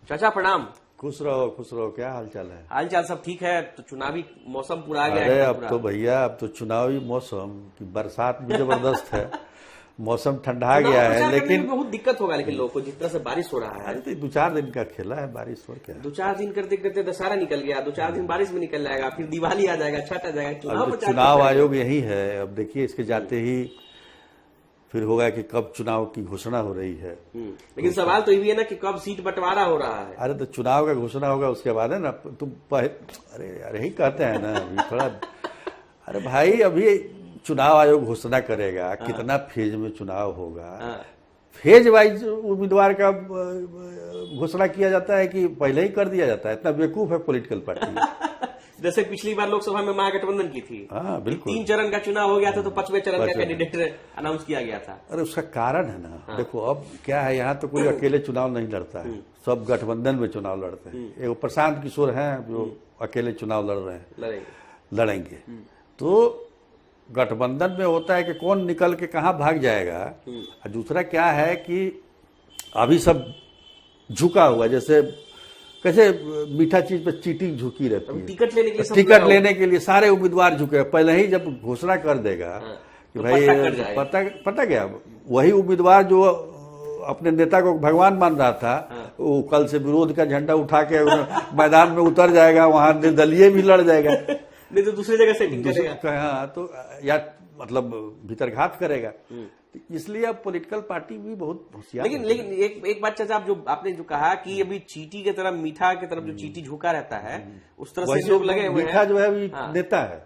चाचा प्रणाम। खुश रहो। क्या हाल चाल है? हाल चाल सब ठीक है। तो चुनावी मौसम पूरा आ गया अरे है अब पूरा। तो भैया, अब तो चुनावी मौसम की बरसात भी जबरदस्त है। मौसम ठंडा चुनाव गया है, प्रचार करने लेकिन में बहुत दिक्कत होगा, लेकिन लोगों को जिस तरह से बारिश हो रहा है। अरे तो 2-4 दिन का खेला है बारिश, और क्या। 2-4 दिन करते करते दशहरा निकल गया, 2-4 दिन बारिश में निकल जाएगा, फिर दिवाली आ जाएगा, छठ आ जाएगा। अब चुनाव तो प्रचार चुनाव कब आयोग यही है। अब देखिए, इसके जाते ही फिर होगा कि कब चुनाव की घोषणा हो रही है। लेकिन सवाल तो ये भी है ना कि कब सीट बंटवारा हो रहा है। अरे तो चुनाव का घोषणा होगा, उसके बाद है ना तुम अरे यार यही कहते हैं ना अभी थोड़ा। अरे भाई, अभी चुनाव आयोग घोषणा करेगा कितना फेज में चुनाव होगा। फेज वाइज उम्मीदवार का घोषणा किया जाता है कि पहले ही कर दिया जाता है? इतना बेवकूफ है पॉलिटिकल पार्टी। जैसे पिछली बार लोकसभा में महागठबंधन की थी। हाँ बिल्कुल। 3 चरण का चुनाव हो गया था, तो 5वें चरण का कैंडिडेट अनाउंस किया गया था। अरे उसका कारण है ना, देखो अब क्या है, यहाँ तो कोई अकेले चुनाव नहीं लड़ता है, सब गठबंधन में चुनाव लड़ते हैं। एक प्रशांत किशोर हैं जो अकेले चुनाव लड़ रहे हैं, लड़ेंगे। तो गठबंधन में होता है कि कौन निकल के कहाँ भाग जाएगा। और दूसरा क्या है कि अभी सब झुका हुआ, जैसे कैसे मीठा चीज पर चीटी झुकी रहती है। टिकट लेने के लिए टिकट लेने के लिए सारे उम्मीदवार झुके। पहले ही जब घोषणा कर देगा कि तो भाई पता क्या, वही उम्मीदवार जो अपने नेता को भगवान मान रहा था, वो कल से विरोध का झंडा उठा के मैदान में उतर जाएगा, वहां निर्दलीय भी लड़ जाएगा, नहीं तो दूसरी जगह सेटिंग करेगा। हाँ, तो या मतलब भीतरघात करेगा। इसलिए अब पॉलिटिकल पार्टी भी बहुत होशियार। लेकिन एक बात चाचा, आप जो आपने जो कहा कि अभी चीटी की तरफ, मीठा की तरफ जो चीटी झुका रहता है, उस तरह से लोग लगे हुए हैं। मीठा जो है अभी नेता है,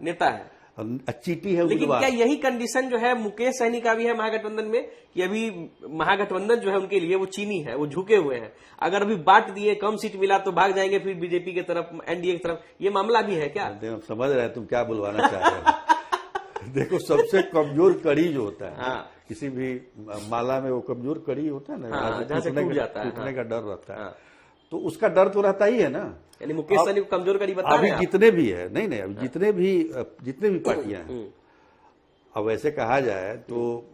चीटी है। लेकिन क्या यही कंडीशन जो है मुकेश सहनी का भी है महागठबंधन में, कि अभी महागठबंधन जो है उनके लिए वो चीनी है, वो झुके हुए हैं। अगर अभी बांट दिए, कम सीट मिला तो भाग जाएंगे फिर बीजेपी की तरफ, एनडीए की तरफ। ये मामला भी है क्या? समझ रहे हैं तुम क्या बुलवाना चाह रहे हो। देखो, सबसे कमजोर कड़ी जो होता है किसी भी माला में, वो कमजोर कड़ी होता है ना, जहां से टूट जाता है, टूटने का डर रहता है। तो उसका डर तो रहता ही है ना। यानी मुकेश सहनी को कमजोर कड़ी बता रहे हैं अभी जितने भी है, नहीं अभी जितने भी पार्टियां हैं, अब वैसे कहा जाए तो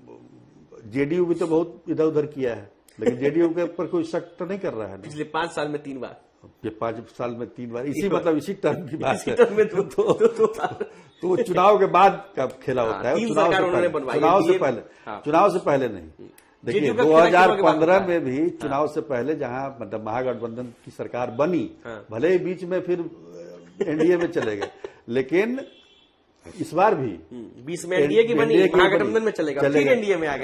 जेडीयू भी तो बहुत इधर उधर किया है, लेकिन जेडीयू के ऊपर कोई शक तो नहीं कर रहा है। पिछले 5 साल में 3 बार, ये 5 साल में 3 बार, इसी टर्म की बात है। तो चुनाव के बाद का खेला होता है, चुनाव से पहले नहीं। देखिए 2015 में भी चुनाव से पहले, जहां मतलब महागठबंधन की सरकार बनी, भले ही बीच में फिर एनडीए में चले गए, लेकिन इस बार भी 20 में एनडीए की बनी, महागठबंधन में चलेगा, फिर एनडीए में आ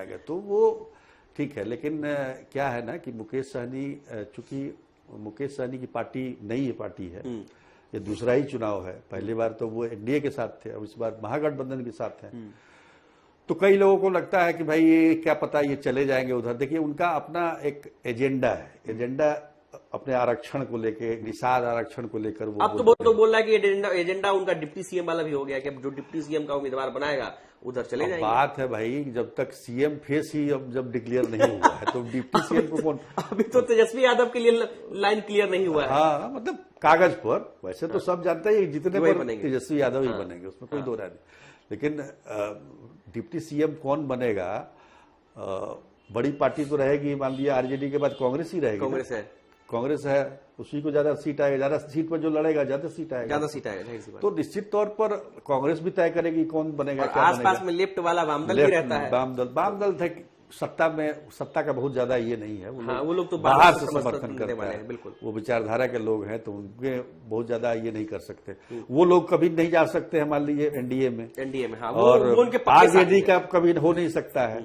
गए। तो वो ठीक है। लेकिन क्या है ना कि मुकेश सहनी, चूंकि मुकेश सहनी की पार्टी नई पार्टी है, ये दूसरा ही चुनाव है। पहली बार तो वो एनडीए के साथ थे, अब इस बार महागठबंधन के साथ हैं। तो कई लोगों को लगता है कि भाई ये क्या पता ये चले जाएंगे उधर। देखिए, उनका अपना एक एजेंडा है, एजेंडा अपने आरक्षण को लेके, निषाद आरक्षण को लेकर। वो अब तो बहुत लोग बोल रहा है कि एजेंडा उनका डिप्टी सीएम वाला भी हो गया, कि जो डिप्टी सीएम का उम्मीदवार बनाएगा उधर चले जाएंगे। बात है भाई, जब तक सीएम फेस ही अब जब डिक्लेयर नहीं हुआ है तो डिप्टी सीएम को कौन। अभी तो तेजस्वी यादव के लिए लाइन क्लियर नहीं हुआ है। हाँ, मतलब कागज पर वैसे तो सब जानते हैं जितने पर तेजस्वी यादव ही बनेंगे, उसमें कोई दो राय नहीं। लेकिन डिप्टी सीएम कौन बनेगा, बड़ी पार्टी तो रहेगी, मान लिया आरजेडी के बाद कांग्रेस ही रहेगी। कांग्रेस है, उसी को ज्यादा सीट आएगा, ज्यादा सीट पर जो लड़ेगा ज्यादा सीट आएगा। तो निश्चित तौर पर कांग्रेस भी तय करेगी कौन बनेगा, क्या बनेगा। आसपास में लेफ्ट वाला वामदल भी रहता है। वामदल थे सत्ता का बहुत ज्यादा ये नहीं है। वो लोग तो बाहर से समर्थन करते हैं, बिल्कुल वो विचारधारा के लोग हैं, तो उनके बहुत ज्यादा ये नहीं कर सकते। वो लोग कभी नहीं जा सकते हैं, मान लीजिए एनडीए में, और आरजेडी का कभी हो नहीं सकता है।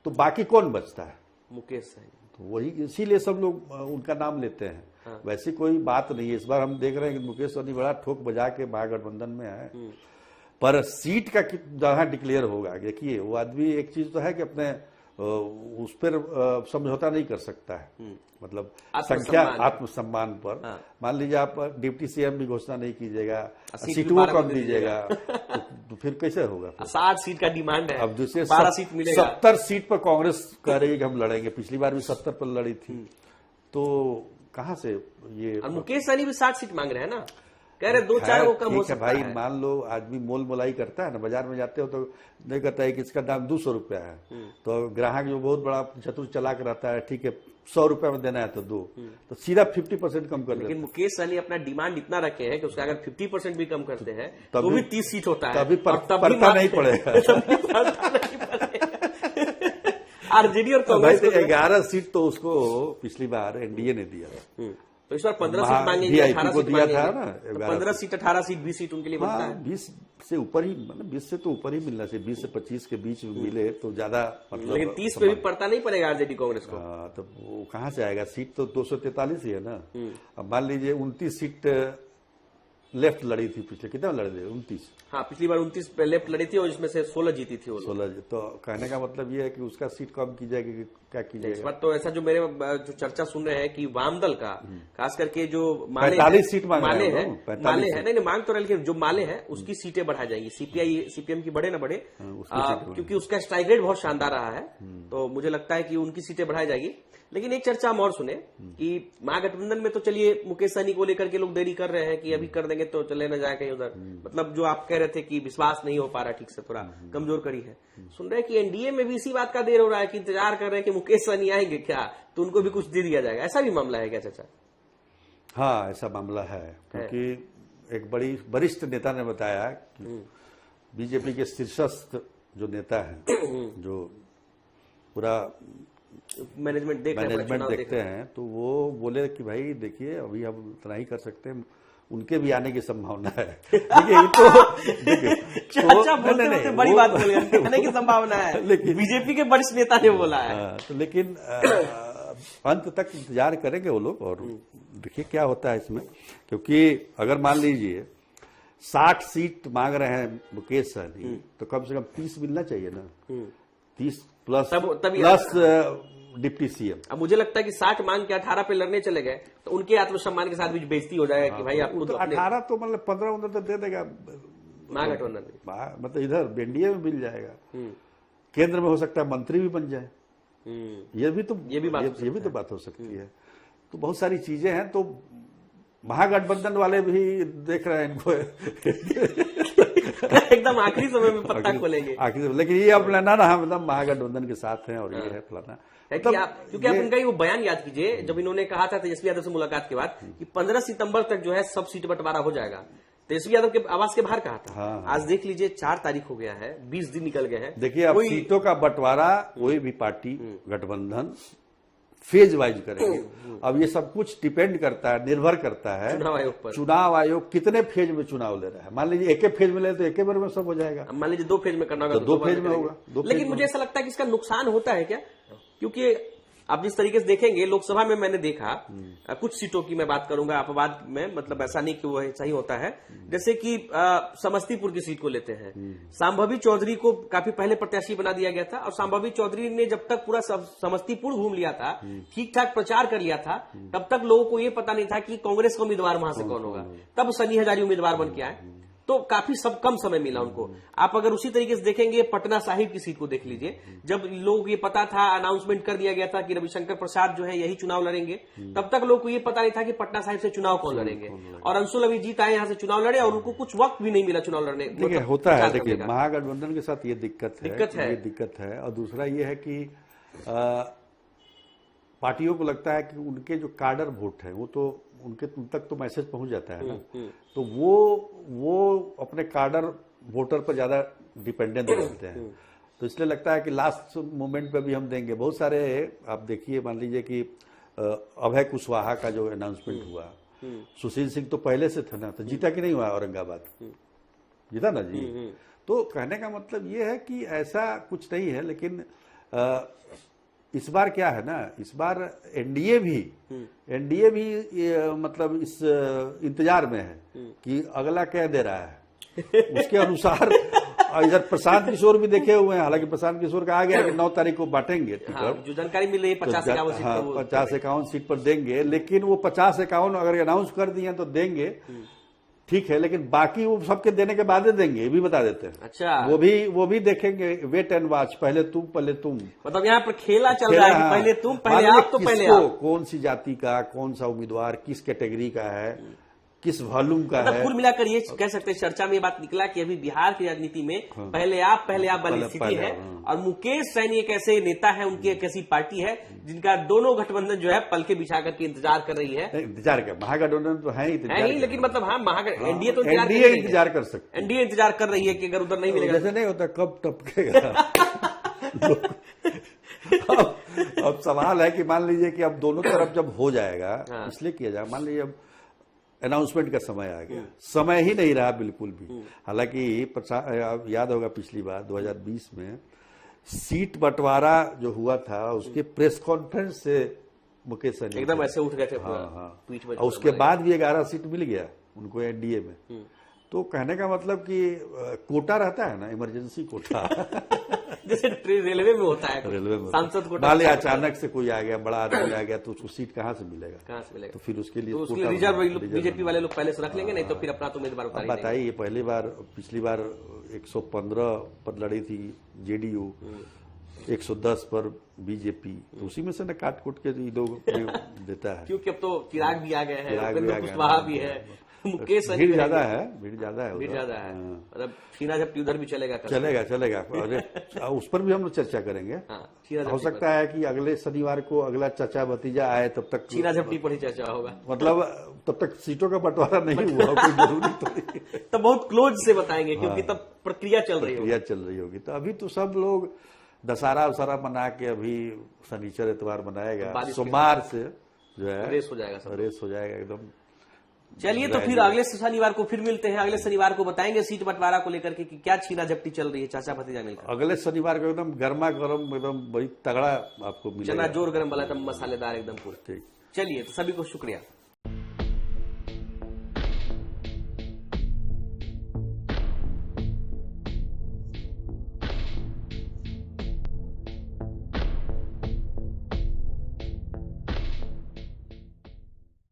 तो बाकी कौन बचता है? मुकेश सहनी। तो वही, इसीलिए सब लोग उनका नाम लेते हैं। वैसी कोई बात नहीं है। इस बार हम देख रहे हैं कि मुकेश सहनी बड़ा ठोक बजा के महागठबंधन में है, पर सीट का जहां डिक्लेयर होगा, देखिए वो आदमी एक चीज तो है कि अपने उस पर समझौता नहीं कर सकता है, मतलब संख्या आत्मसम्मान पर। मान लीजिए आप डिप्टी सीएम भी घोषणा नहीं कीजिएगा, सीटों कम दीजिएगा, तो फिर कैसे होगा? 60 सीट का डिमांड है, अब दूसरे 12 सीट मिलेगा। 70 सीट पर कांग्रेस कह रही है कि हम लड़ेंगे, पिछली बार भी 70 पर लड़ी थी, तो कहां से ये। और मुकेश सहनी भी 60 सीट मांग रहे हैं ना। कह रहे 2-4 वो कम हो ठीक है सकता भाई, है। मान लो आदमी मोल मोलाई करता है ना, बाजार में जाते हो तो नहीं कहता है कि इसका दाम 200 रुपया है, तो ग्राहक जो बहुत बड़ा चतुर चालाक रहता है, ठीक है 100 रुपया में देना है तो दो, तो सीधा 50% कम कर देता है। लेकिन मुकेश सहनी अपना डिमांड इतना रखे हैं कि उसका अगर 50% भी कम करते हैं तो तभी- भी 30 सीट होता है, तभी और पड़ता नहीं पड़ेगा। तभी पड़ता नहीं पड़ेगा। आरजेडी और भाई कांग्रेस तो को 11 सीट तो उसको पिछली बार एनडीए ने दिया, तो इस बार 15 सीट वहाँ मांगेंगे, VIP 18 को सीट दिया था मांगेंगे, ना, तो 11 15 सीट 18 सीट 20 सीट उनके लिए बनता हाँ है। 20 से ऊपर ही, मतलब 20 से तो ऊपर ही मिलना चाहिए, 20 से 25 के बीच में मिले तो ज्यादा मतलब। लेकिन 30 पे भी पड़ता नहीं पड़ेगा आरजेडी कांग्रेस को। हाँ, तो वो कहाँ से आएगा, सीट तो 243 ही है ना। अब मान लीजिए 29 सीट लेफ्ट लड़ी थी पिछले, कितना लड़े थे 29, हाँ पिछली बार 29 पे लेफ्ट लड़ी थी और इसमें से 16 जीती थी वो लोग। 16, तो कहने का मतलब ये है कि उसका सीट कम की जाएगी कि क्या की इस जाएगा। बार तो ऐसा जो मेरे जो चर्चा सुन रहे हैं कि वाम दल का खास करके जो माले 45 सीट मांग रहे माले हैं है, वो, 45 माले सीट। है, नहीं मांग तो रहे, लेकिन जो माले है उसकी सीटें बढ़ा जाएंगी, सीपीएम की बढ़े ना बढ़े, उसकी सीटें क्योंकि उसका स्ट्राइक रेट बहुत शानदार रहा है, तो मुझे लगता है कि उनकी सीटें बढ़ाई जाएगी। लेकिन एक चर्चा हम और सुने कि महागठबंधन में तो चलिए मुकेश सहनी को लेकर के लोग देरी कर रहे हैं कि अभी कर देंगे तो चले ना जाए कहीं उधर, मतलब जो आप कह रहे थे कि विश्वास नहीं हो पा रहा ठीक से, थोड़ा कमजोर कड़ी है। सुन रहे हैं कि एनडीए में भी इसी बात का देर हो रहा है कि इंतजार कर रहे हैं कि मुकेश सहनी आएंगे क्या, तो उनको भी कुछ दे दिया जाएगा, ऐसा भी मामला है क्या चाचा? हाँ ऐसा मामला है, क्योंकि एक बड़ी वरिष्ठ नेता ने बताया कि बीजेपी के शीर्षस्थ जो नेता है, जो पूरा मैनेजमेंट देखते हैं, तो वो बोले कि भाई देखिए अभी हम इतना ही कर सकते हैं, उनके भी आने की संभावना है। देखिए ये तो देखिए चाचा बोलते बड़ी बात बोल गए, आने की संभावना है, लेकिन बीजेपी के वरिष्ठ नेता ने बोला है। तो लेकिन अंत तक इंतजार करेंगे वो लोग, और देखिए क्या होता है इसमें, क्योंकि अगर मान लीजिए 60 सीट मांग रहे हैं मुकेश सहनी, तो कम से कम 30 मिलना चाहिए ना, 30 प्लस डिप्टी सीएम। अब मुझे लगता है कि 60 मांग के 18 पे लड़ने चले गए तो उनके आत्मसम्मान के साथ भी बेइज्जती हो जाएगा कि भाई आपको तो 18 तो मतलब 15 तो दे देगा महागठबंधन, मतलब इधर एनडीए में मिल जाएगा, केंद्र में हो सकता है मंत्री भी बन जाए, ये भी तो बात हो सकती है। तो बहुत सारी चीजें हैं, तो महागठबंधन वाले भी देख रहे हैं इनको एकदम आखिरी समय में पत्ता खोलेंगे आखिरी, लेकिन ये अब लेना ना, हम एकदम महागठबंधन के साथ हैं और ये है फलाना है कि आप, क्योंकि आप उनका ही वो बयान याद कीजिए जब इन्होंने कहा था तेजस्वी यादव से मुलाकात के बाद कि 15 सितंबर तक जो है सब सीट बंटवारा हो जाएगा, तेजस्वी यादव के आवास के बाहर कहा था। हाँ। आज देख लीजिए 4 तारीख हो गया है, 20 दिन निकल गए हैं। देखिए अब सीटों का बंटवारा कोई भी पार्टी गठबंधन फेज वाइज करेंगे। अब ये सब कुछ डिपेंड करता है, निर्भर करता है चुनाव आयोग पर, चुनाव आयोग कितने फेज में चुनाव ले रहा है। मान लीजिए एक फेज में ले तो एक बार में सब हो जाएगा, मान लीजिए 2 फेज में करना होगा तो 2 फेज में होगा। लेकिन मुझे ऐसा लगता है कि इसका नुकसान होता है क्या, क्योंकि आप जिस तरीके से देखेंगे लोकसभा में मैंने देखा कुछ सीटों की मैं बात करूंगा अपवाद में, मतलब ऐसा नहीं कि वो सही होता है, जैसे कि समस्तीपुर की सीट को लेते हैं, सांभवी चौधरी को काफी पहले प्रत्याशी बना दिया गया था और सांभवी चौधरी ने जब तक पूरा समस्तीपुर घूम लिया था, ठीक ठाक प्रचार कर लिया था, तब तक लोगों को ये पता नहीं था कि कांग्रेस का उम्मीदवार वहां से कौन होगा, तब सनी हजारी उम्मीदवार बन के आए, तो काफी सब कम समय मिला उनको। आप अगर उसी तरीके से देखेंगे पटना साहिब की सीट को देख लीजिए, जब लोग ये पता था, अनाउंसमेंट कर दिया गया था कि रविशंकर प्रसाद जो है यही चुनाव लड़ेंगे, तब तक लोग को ये पता नहीं था कि पटना साहिब से चुनाव कौन लड़ेंगे, और अंशुल अभिजीत आए यहाँ से चुनाव लड़े और उनको कुछ वक्त भी नहीं मिला चुनाव लड़ने। देखिए होता है, देखिए महागठबंधन के साथ ये दिक्कत है, और दूसरा ये है कि पार्टियों को लगता है कि उनके जो काडर वोट है वो तो उनके तक तो मैसेज पहुंच जाता है ना, तो वो अपने काडर वोटर पर ज्यादा डिपेंडेंट रहते हैं, तो इसलिए लगता है कि लास्ट मोमेंट पे भी हम देंगे। बहुत सारे आप देखिए, मान लीजिए कि अभय कुशवाहा का जो अनाउंसमेंट हुआ, सुशील सिंह तो पहले से था ना, तो जीता कि नहीं हुआ औरंगाबाद, जीता ना जी। तो कहने का मतलब ये है कि ऐसा कुछ नहीं है, लेकिन इस बार क्या है ना, इस बार एनडीए भी मतलब इस इंतजार में है कि अगला क्या दे रहा है उसके अनुसार। इधर प्रशांत किशोर भी देखे हुए हैं, हालांकि प्रशांत किशोर का आ गया कि 9 तारीख को बांटेंगे टिकट, जो जानकारी मिल रही है 50-51 सीट पर देंगे, लेकिन वो 50-51 अगर अनाउंस कर दिए तो देंगे, ठीक है, लेकिन बाकी वो सबके देने के बाद देंगे, ये भी बता देते हैं। अच्छा, वो भी देखेंगे, वेट एंड वॉच, पहले तुम, मतलब यहाँ पर खेला चल रहा है, पहले तुम, पहले आप, तो पहले आप। कौन सी जाति का, कौन सा उम्मीदवार किस कैटेगरी का है, किस वॉल्यूम का मतलब है। कुल मिलाकर ये कह सकते हैं, चर्चा में ये बात निकला कि अभी बिहार की राजनीति में पहले आप वाली स्थिति है, और मुकेश सहनी एक ऐसे नेता है, उनकी एक ऐसी पार्टी है जिनका दोनों गठबंधन जो है पल के बिछा करके इंतजार कर रही है। इंतजार कर, महागठबंधन तो है ही, लेकिन मतलब हाँ, एनडीए तो इंतजार कर सकते, एनडीए इंतजार कर रही है कि अगर उधर नहीं मिलेगा, जैसे नहीं होता कब टपकेगा। अब सवाल है कि मान लीजिए कि अब दोनों तरफ जब हो जाएगा, इसलिए किया जाए, मान लीजिए अब अनाउंसमेंट का समय आ गया, समय ही नहीं रहा बिल्कुल भी। हालांकि याद होगा पिछली बार 2020 में सीट बंटवारा जो हुआ था, उसके प्रेस कॉन्फ्रेंस से मुकेश सहनी एकदम ऐसे उठ गए थे। ट्वीट में, और उसके बाद भी 11 सीट मिल गया उनको एनडीए में। तो कहने का मतलब कि कोटा रहता है ना, इमरजेंसी कोटा जैसे रेलवे में होता है, रेलवे में सांसद कोटा। मान लिया अचानक से कोई आ गया, बड़ा आदमी आ गया, तो उसको सीट कहाँ से मिलेगा, तो फिर उसके लिए रिजर्व बीजेपी वाले लोग पहले से रख लेंगे, नहीं तो फिर अपना तो उम्मीदवार उतारेंगे। बताइए, पहली बार, पिछली बार 115 पर लड़ी थी जेडीयू, 110 पर बीजेपी, तो उसी में से न काट कुट के लोग देता है। क्योंकि अब तो चिराग भी आ गए हैं, उपेंद्र कुशवाहा भी है, मुकेश सहनी भीड़ ज्यादा है, भीड़ ज्यादा है। मतलब छीना झपटी उधर भी चलेगा। उस पर भी हम लोग चर्चा करेंगे। हो सकता है कि अगले शनिवार को अगला चाचा भतीजा आए, तब तक छीना झपटी पर ही चर्चा होगा, मतलब तब तक सीटों का बंटवारा नहीं हुआ, कोई जरूरी तो नहीं। तब बहुत क्लोज से बताएंगे, क्योंकि तब प्रक्रिया चल रही होगी। तो अभी तो सब लोग दशहरा उशहरा मना के, अभी शनिचर इतवार मनाएगा, सोमवार से जो है रेस हो जाएगा एकदम। चलिए, तो फिर अगले शनिवार को फिर मिलते हैं। अगले शनिवार को बताएंगे सीट बंटवारा को लेकर के कि क्या छीना झपटी चल रही है चाचा भतीजा मिलकर। अगले शनिवार को एकदम गर्मा गर्म, एकदम बड़ी तगड़ा आपको मिलेगा, चना जोर गर्म वाला, एकदम मसालेदार, एकदम पूरा। ठीक, चलिए, तो सभी को शुक्रिया।